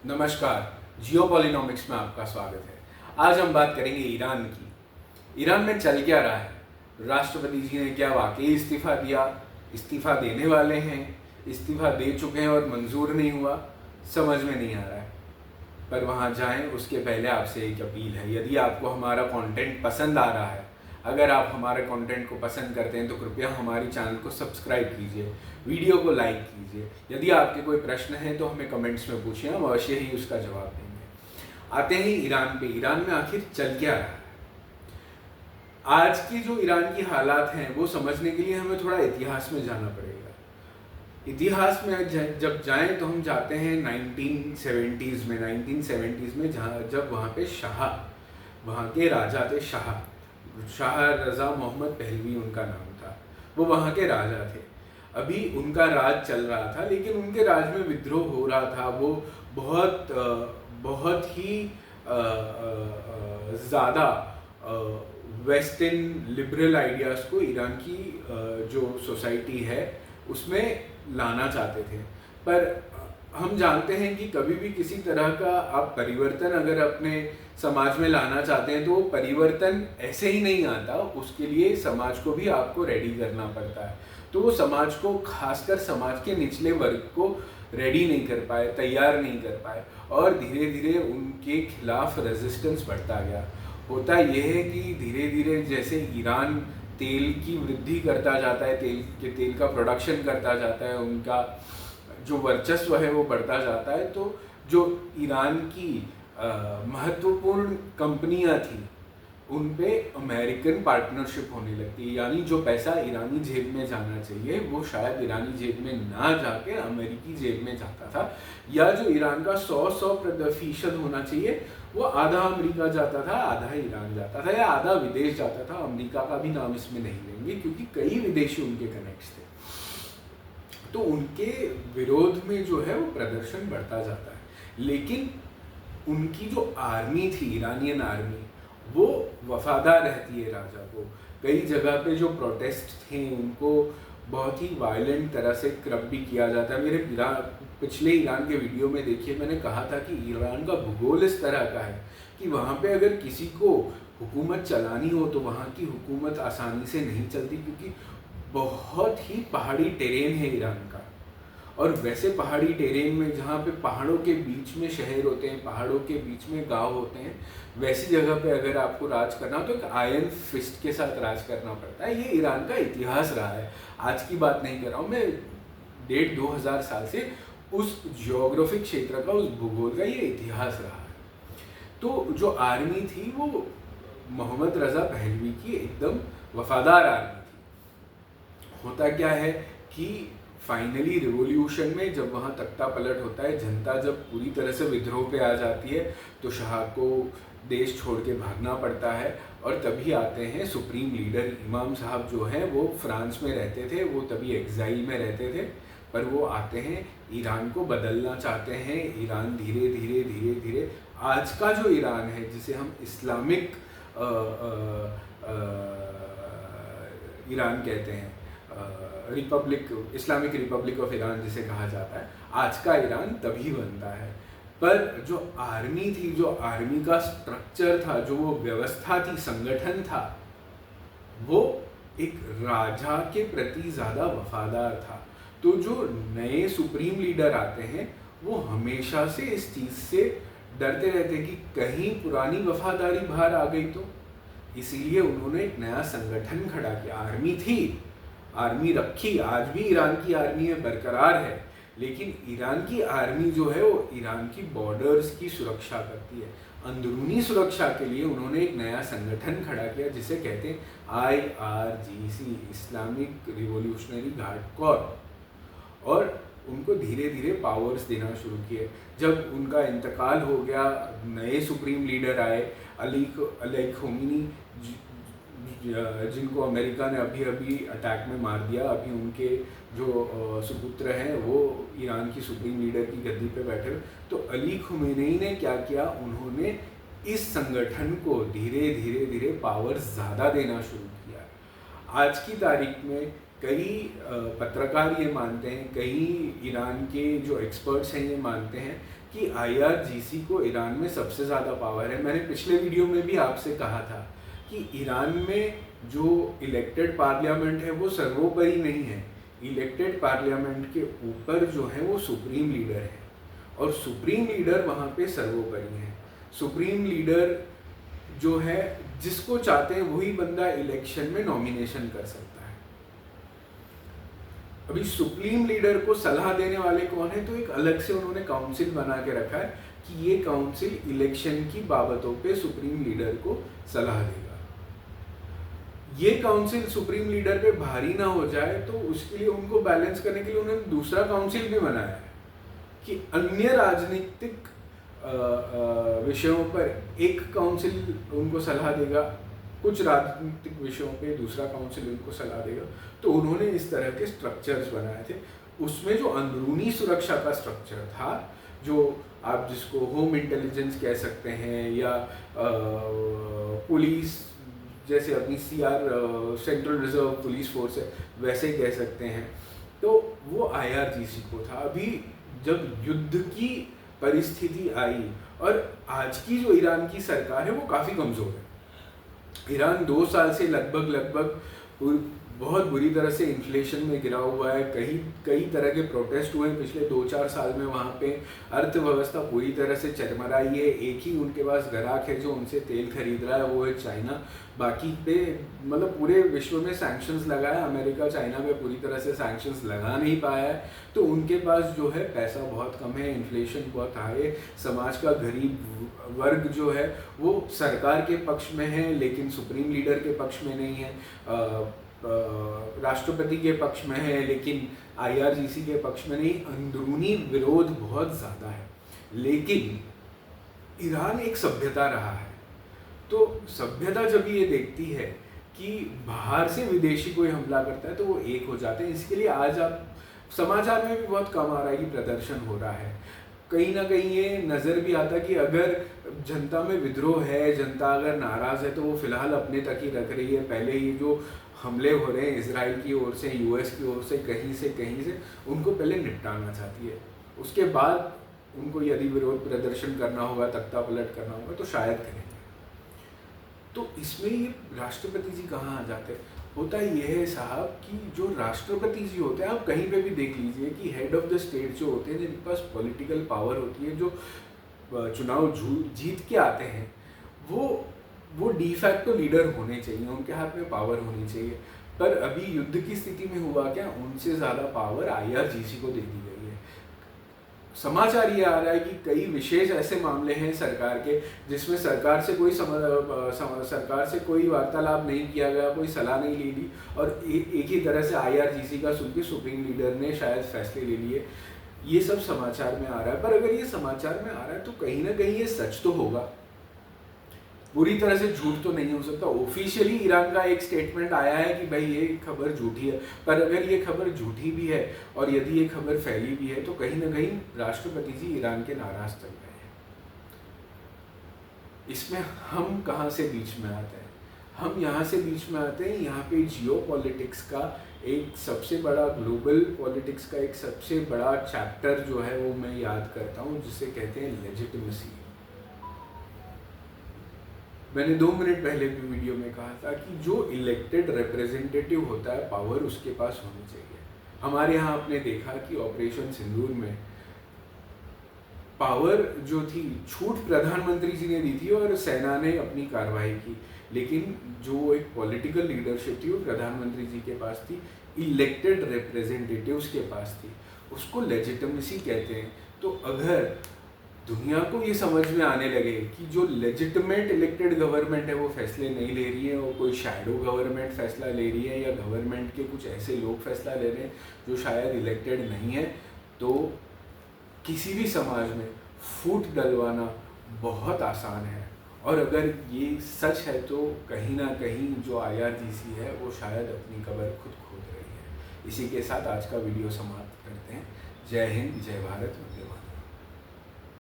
नमस्कार, जियोपॉलिनॉमिक्स में आपका स्वागत है। आज हम बात करेंगे ईरान की। ईरान में चल क्या रहा है? राष्ट्रपति जी ने क्या वाकई इस्तीफा दिया? इस्तीफा देने वाले हैं? इस्तीफा दे चुके हैं और मंजूर नहीं हुआ? समझ में नहीं आ रहा है। पर वहाँ जाएं उसके पहले आपसे एक अपील है, यदि आपको हमारा कंटेंट पसंद आ रहा है, अगर आप हमारे कंटेंट को पसंद करते हैं तो कृपया हमारी चैनल को सब्सक्राइब कीजिए, वीडियो को लाइक कीजिए। यदि आपके कोई प्रश्न है तो हमें कमेंट्स में पूछिए, हम अवश्य ही उसका जवाब देंगे। आते हैं ईरान पे। ईरान में आखिर चल क्या रहा है? आज की जो ईरान की हालात हैं वो समझने के लिए हमें थोड़ा इतिहास में जाना पड़ेगा। इतिहास में जब जाएं तो हम जाते हैं 1970s में जब वहाँ पे वहाँ के राजा थे। शाह रज़ा मोहम्मद पहलवी उनका नाम था। वो वहाँ के राजा थे। अभी उनका राज चल रहा था, लेकिन उनके राज में विद्रोह हो रहा था। वो बहुत ही ज़्यादा वेस्टर्न लिबरल आइडियाज़ को ईरान की जो सोसाइटी है उसमें लाना चाहते थे। पर हम जानते हैं कि कभी भी किसी तरह का आप परिवर्तन अगर अपने समाज में लाना चाहते हैं तो वो परिवर्तन ऐसे ही नहीं आता, उसके लिए समाज को भी आपको रेडी करना पड़ता है। तो वो समाज को, खासकर समाज के निचले वर्ग को रेडी नहीं कर पाए, तैयार नहीं कर पाए, और धीरे धीरे उनके खिलाफ रेजिस्टेंस बढ़ता गया। होता यह है कि धीरे धीरे जैसे ईरान तेल की वृद्धि करता जाता है, तेल का प्रोडक्शन करता जाता है, उनका जो वर्चस्व है वो बढ़ता जाता है, तो जो ईरान की महत्वपूर्ण कंपनियां थी उन पे अमेरिकन पार्टनरशिप होने लगती है। यानी जो पैसा ईरानी जेब में जाना चाहिए वो शायद ईरानी जेब में ना जाके अमेरिकी जेब में जाता था, या जो ईरान का 100% होना चाहिए वो आधा अमेरिका जाता था, आधा ईरान जाता था, या आधा विदेश जाता था। अमेरिका का भी नाम इसमें नहीं लेंगे क्योंकि कई विदेशी उनके कनेक्ट्स थे। तो उनके विरोध में जो है वो प्रदर्शन बढ़ता जाता है। लेकिन उनकी जो आर्मी थी, ईरानियन आर्मी, वो वफादार रहती है राजा को। कई जगह पे जो प्रोटेस्ट थे उनको बहुत ही वायलेंट तरह से क्रब भी किया जाता है। मेरे पिछले ईरान के वीडियो में देखिए, मैंने कहा था कि ईरान का भूगोल इस तरह का है कि वहाँ पे अगर किसी को हुकूमत चलानी हो तो वहाँ की हुकूमत आसानी से नहीं चलती, क्योंकि बहुत ही पहाड़ी टेरेन है ईरान का। और वैसे पहाड़ी टेरेन में जहाँ पे पहाड़ों के बीच में शहर होते हैं, पहाड़ों के बीच में गांव होते हैं, वैसी जगह पे अगर आपको राज करना हो तो एक आयरन फिस्ट के साथ राज करना पड़ता है। ये ईरान का इतिहास रहा है, आज की बात नहीं कर रहा हूँ मैं। 1,500 साल से उस जियोग्राफिक क्षेत्र का, उस भूगोल का ये इतिहास रहा है। तो जो आर्मी थी वो मोहम्मद रज़ा पहलवी की एकदम वफादार आर्मी थी। होता क्या है कि फाइनली रिवॉल्यूशन में जब वहाँ तख्ता पलट होता है, जनता जब पूरी तरह से विद्रोह पे आ जाती है, तो शाह को देश छोड़ के भागना पड़ता है। और तभी आते हैं सुप्रीम लीडर इमाम साहब जो हैं, वो फ्रांस में रहते थे, वो तभी एग्जाइल में रहते थे, पर वो आते हैं, ईरान को बदलना चाहते हैं। ईरान धीरे धीरे धीरे धीरे आज का जो ईरान है, जिसे हम इस्लामिक ईरान कहते हैं, इस्लामिक रिपब्लिक ऑफ ईरान जिसे कहा जाता है, आज का ईरान तभी बनता है। पर जो आर्मी थी, जो आर्मी का स्ट्रक्चर था, जो वो व्यवस्था थी, संगठन था, वो एक राजा के प्रति ज़्यादा वफादार था। तो जो नए सुप्रीम लीडर आते हैं वो हमेशा से इस चीज़ से डरते रहते कि कहीं पुरानी वफादारी बाहर आ गई तो। इसीलिए उन्होंने एक नया संगठन खड़ा किया। आर्मी थी, आर्मी रखी, आज भी ईरान की आर्मी है, बरकरार है, लेकिन ईरान की आर्मी जो है वो ईरान की बॉर्डर्स की सुरक्षा करती है। अंदरूनी सुरक्षा के लिए उन्होंने एक नया संगठन खड़ा किया जिसे कहते हैं IRGC, Islamic revolutionary guard Corp, और उनको धीरे धीरे पावर्स देना शुरू किए। जब उनका इंतकाल हो गया, नए सुप्रीम लीडर आए, अली खोमेनी, जिनको अमेरिका ने अभी अभी अटैक में मार दिया। अभी उनके जो सुपुत्र हैं वो ईरान की सुप्रीम लीडर की गद्दी पे बैठे। तो अली खोमेनी ने क्या किया, उन्होंने इस संगठन को धीरे धीरे धीरे पावर ज़्यादा देना शुरू किया। आज की तारीख में कई पत्रकार ये मानते हैं, कई ईरान के जो एक्सपर्ट्स हैं ये मानते हैं कि IRGC को ईरान में सबसे ज़्यादा पावर है। मैंने पिछले वीडियो में भी आपसे कहा था कि ईरान में जो इलेक्टेड पार्लियामेंट है वो सर्वोपरि नहीं है। इलेक्टेड पार्लियामेंट के ऊपर जो है वो सुप्रीम लीडर है और सुप्रीम लीडर वहाँ पे सर्वोपरि है। सुप्रीम लीडर जो है जिसको चाहते हैं वही बंदा इलेक्शन में नॉमिनेशन कर सकता है। अभी सुप्रीम लीडर को सलाह देने वाले कौन है, तो एक अलग से उन्होंने काउंसिल बना के रखा है कि ये काउंसिल इलेक्शन की बाबतों पे सुप्रीम लीडर को सलाह देगा। ये काउंसिल सुप्रीम लीडर पे भारी ना हो जाए तो उसके लिए उनको बैलेंस करने के लिए उन्होंने दूसरा काउंसिल भी बनाया है कि अन्य राजनीतिक विषयों पर एक काउंसिल उनको सलाह देगा, कुछ राजनीतिक विषयों पे दूसरा काउंसिल उनको सलाह देगा। तो उन्होंने इस तरह के स्ट्रक्चर्स बनाए थे। उसमें जो अंदरूनी सुरक्षा का स्ट्रक्चर था, जो आप जिसको होम इंटेलिजेंस कह सकते हैं या पुलिस जैसे अपनी CR central reserve police force है वैसे कह सकते हैं, तो वो IRGC को था। अभी जब युद्ध की परिस्थिति आई और आज की जो ईरान की सरकार है वो काफ़ी कमज़ोर है। ईरान 2 साल से लगभग बहुत बुरी तरह से इन्फ्लेशन में गिरा हुआ है। कई तरह के प्रोटेस्ट हुए हैं पिछले 2-4 साल में। वहाँ पे अर्थव्यवस्था पूरी तरह से चरमराई है। एक ही उनके पास ग्राहक है जो उनसे तेल खरीद रहा है, वो है चाइना। बाकी पे मतलब पूरे विश्व में सैंक्शंस लगाया, अमेरिका चाइना पे पूरी तरह से सैंक्शंस लगा नहीं पाया है। तो उनके पास जो है पैसा बहुत कम है, इन्फ्लेशन बहुत हाई है। समाज का गरीब वर्ग जो है वो सरकार के पक्ष में है लेकिन सुप्रीम लीडर के पक्ष में नहीं है, राष्ट्रपति के पक्ष में है लेकिन IRGC के पक्ष में नहीं। अंदरूनी विरोध बहुत ज़्यादा है। लेकिन ईरान एक सभ्यता रहा है, तो सभ्यता जब ये देखती है कि बाहर से विदेशी कोई हमला करता है तो वो एक हो जाते हैं। इसके लिए आज आप समाचार में भी बहुत कम आ रहा है कि प्रदर्शन हो रहा है। कहीं ना कहीं ये नज़र भी आता कि अगर जनता में विद्रोह है, जनता अगर नाराज़ है तो वो फिलहाल अपने तक ही रख रही है। पहले ये जो हमले हो रहे हैं इजराइल की ओर से, US की ओर से, कहीं से उनको पहले निपटाना चाहती है। उसके बाद उनको यदि विरोध प्रदर्शन करना होगा, तख्ता पलट करना होगा तो शायद करेंगे। तो इसमें ये राष्ट्रपति जी कहाँ आ जाते हैं? होता यह है साहब कि जो राष्ट्रपति जी होते हैं, आप कहीं पे भी देख लीजिए कि हेड ऑफ द स्टेट जो होते हैं, जिनके पास पॉलिटिकल पावर होती है, जो चुनाव जीत के आते हैं, वो डी फैक्टो लीडर होने चाहिए, उनके हाथ में पावर होनी चाहिए। पर अभी युद्ध की स्थिति में हुआ क्या, उनसे ज़्यादा पावर IRGC को दे दी गई है। समाचार ये आ रहा है कि कई विशेष ऐसे मामले हैं सरकार के जिसमें सरकार से कोई वार्तालाप नहीं किया गया, कोई सलाह नहीं ली गई और एक ही तरह से IRGC का सुन के सुप्रीम लीडर ने शायद फैसले ले लिए। ये सब समाचार में आ रहा है। पर अगर ये समाचार में आ रहा है तो कहीं ना कहीं ये सच तो होगा, पूरी तरह से झूठ तो नहीं हो सकता। ऑफिशियली ईरान का एक स्टेटमेंट आया है कि भाई ये खबर झूठी है। पर अगर ये खबर झूठी भी है और यदि ये खबर फैली भी है तो कहीं ना कहीं राष्ट्रपति जी ईरान के नाराज चल रहे हैं। इसमें हम कहाँ से बीच में आते हैं? हम यहाँ से बीच में आते हैं, यहाँ पे जियो पॉलिटिक्स का एक सबसे बड़ा, ग्लोबल पॉलिटिक्स का एक सबसे बड़ा चैप्टर जो है वो मैं याद करता हूँ, जिसे कहते हैं लेजिटिमेसी। मैंने 2 मिनट पहले भी वीडियो में कहा था कि जो इलेक्टेड रिप्रेजेंटेटिव होता है, पावर उसके पास होनी चाहिए। हमारे यहाँ आपने देखा कि ऑपरेशन सिंदूर में पावर जो थी छूट प्रधानमंत्री जी ने दी थी और सेना ने अपनी कार्रवाई की, लेकिन जो एक पॉलिटिकल लीडरशिप थी वो प्रधानमंत्री जी के पास थी, इलेक्टेड रिप्रेजेंटेटिव्स के पास थी। उसको लेजिटिमेसी कहते हैं। तो अगर दुनिया को ये समझ में आने लगे कि जो लेजिटिमेट इलेक्टेड गवर्नमेंट है वो फैसले नहीं ले रही है और कोई शैडो गवर्नमेंट फैसला ले रही है या गवर्नमेंट के कुछ ऐसे लोग फैसला ले रहे हैं जो शायद इलेक्टेड नहीं है, तो किसी भी समाज में फूट डलवाना बहुत आसान है। और अगर ये सच है तो कहीं ना कहीं जो IRGC है वो शायद अपनी कब्र खुद खोद रही है। इसी के साथ आज का वीडियो समाप्त करते हैं। जय हिंद, जय भारत।